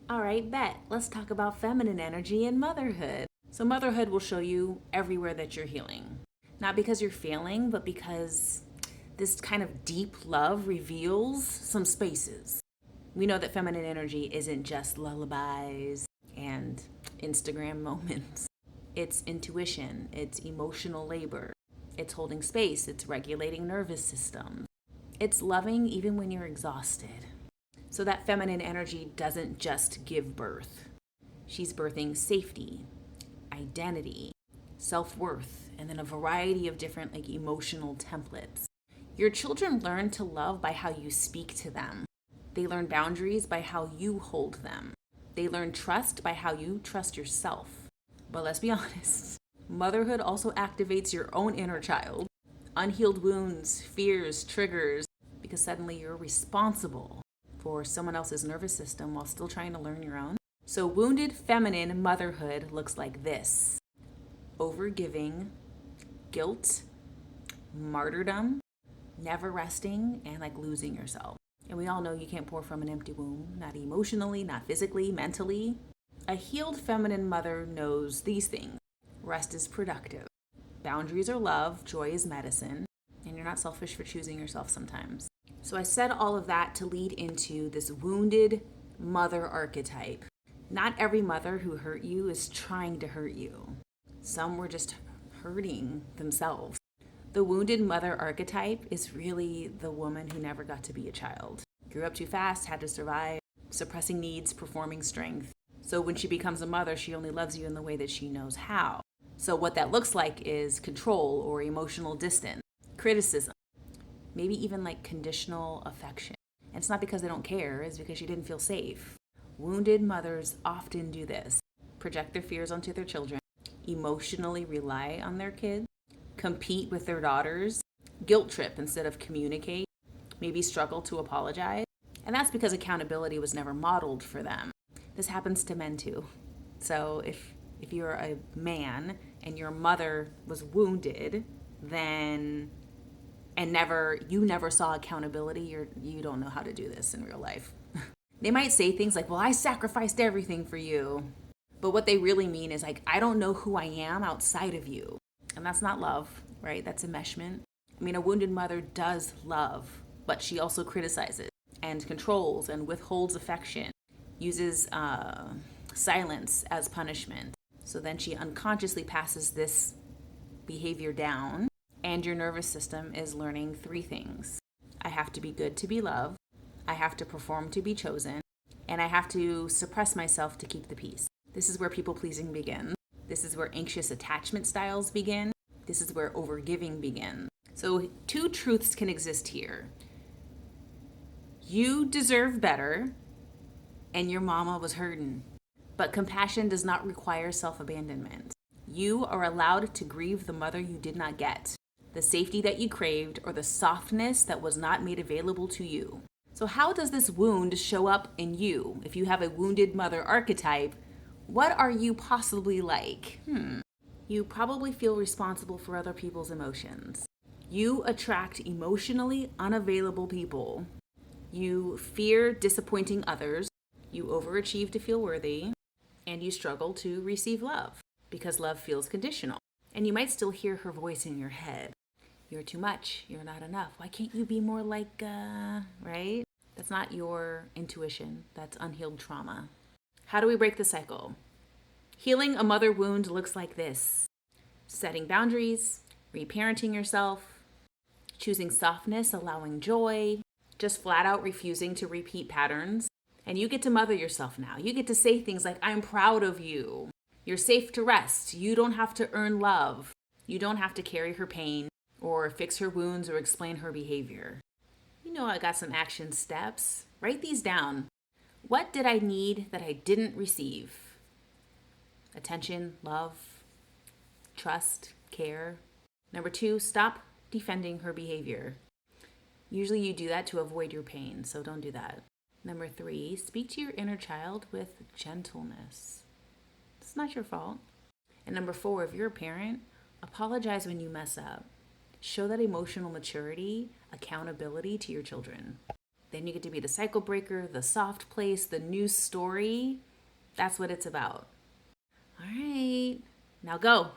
All right, bet. Let's talk about feminine energy and motherhood. So, motherhood will show you everywhere that you're healing. Not because you're failing, but because this kind of deep love reveals some spaces. We know that feminine energy isn't just lullabies and Instagram moments. It's intuition, it's emotional labor, it's holding space, it's regulating nervous systems, it's loving even when you're exhausted. So that feminine energy doesn't just give birth. She's birthing safety, identity, self-worth, and then a variety of different emotional templates. Your children learn to love by how you speak to them. They learn boundaries by how you hold them. They learn trust by how you trust yourself. But let's be honest, motherhood also activates your own inner child. Unhealed wounds, fears, triggers, because suddenly you're responsible for someone else's nervous system while still trying to learn your own. So wounded feminine motherhood looks like this: overgiving, guilt, martyrdom, never resting, and losing yourself. And we all know you can't pour from an empty womb, not emotionally, not physically, mentally. A healed feminine mother knows these things. Rest is productive. Boundaries are love, joy is medicine, and you're not selfish for choosing yourself sometimes. So I said all of that to lead into this wounded mother archetype. Not every mother who hurt you is trying to hurt you. Some were just hurting themselves. The wounded mother archetype is really the woman who never got to be a child. Grew up too fast, had to survive, suppressing needs, performing strength. So when she becomes a mother, she only loves you in the way that she knows how. So what that looks like is control or emotional distance, criticism, maybe even conditional affection. And it's not because they don't care, it's because she didn't feel safe. Wounded mothers often do this: project their fears onto their children, emotionally rely on their kids, compete with their daughters, guilt trip instead of communicate, maybe struggle to apologize. And that's because accountability was never modeled for them. This happens to men too. So if you're a man and your mother was wounded, then you never saw accountability, you don't know how to do this in real life. They might say things like, "Well, I sacrificed everything for you." But what they really mean is "I don't know who I am outside of you." And that's not love, right? That's enmeshment. I mean, a wounded mother does love, but she also criticizes and controls and withholds affection, uses silence as punishment. So then she unconsciously passes this behavior down, and your nervous system is learning three things: I have to be good to be loved, I have to perform to be chosen, and I have to suppress myself to keep the peace. This is where people pleasing begins. This is where anxious attachment styles begin. This is where overgiving begins. So two truths can exist here. You deserve better, and your mama was hurting. But compassion does not require self-abandonment. You are allowed to grieve the mother you did not get, the safety that you craved, or the softness that was not made available to you. So how does this wound show up in you? If you have a wounded mother archetype, what are you possibly like? You probably feel responsible for other people's emotions. You attract emotionally unavailable people. You fear disappointing others. You overachieve to feel worthy. And you struggle to receive love because love feels conditional. And you might still hear her voice in your head. You're too much. You're not enough. Why can't you be more like, right? That's not your intuition. That's unhealed trauma. How do we break the cycle? Healing a mother wound looks like this: setting boundaries, reparenting yourself, choosing softness, allowing joy, just flat out refusing to repeat patterns. And you get to mother yourself now. You get to say things like, "I'm proud of you. You're safe to rest. You don't have to earn love. You don't have to carry her pain or fix her wounds or explain her behavior." You know, I got some action steps. Write these down. What did I need that I didn't receive? Attention, love, trust, care. Number 2, stop defending her behavior. Usually you do that to avoid your pain, so don't do that. Number 3, speak to your inner child with gentleness. It's not your fault. And number 4, if you're a parent, apologize when you mess up. Show that emotional maturity, accountability to your children. Then you get to be the cycle breaker, the soft place, the new story. That's what it's about. All right, now go.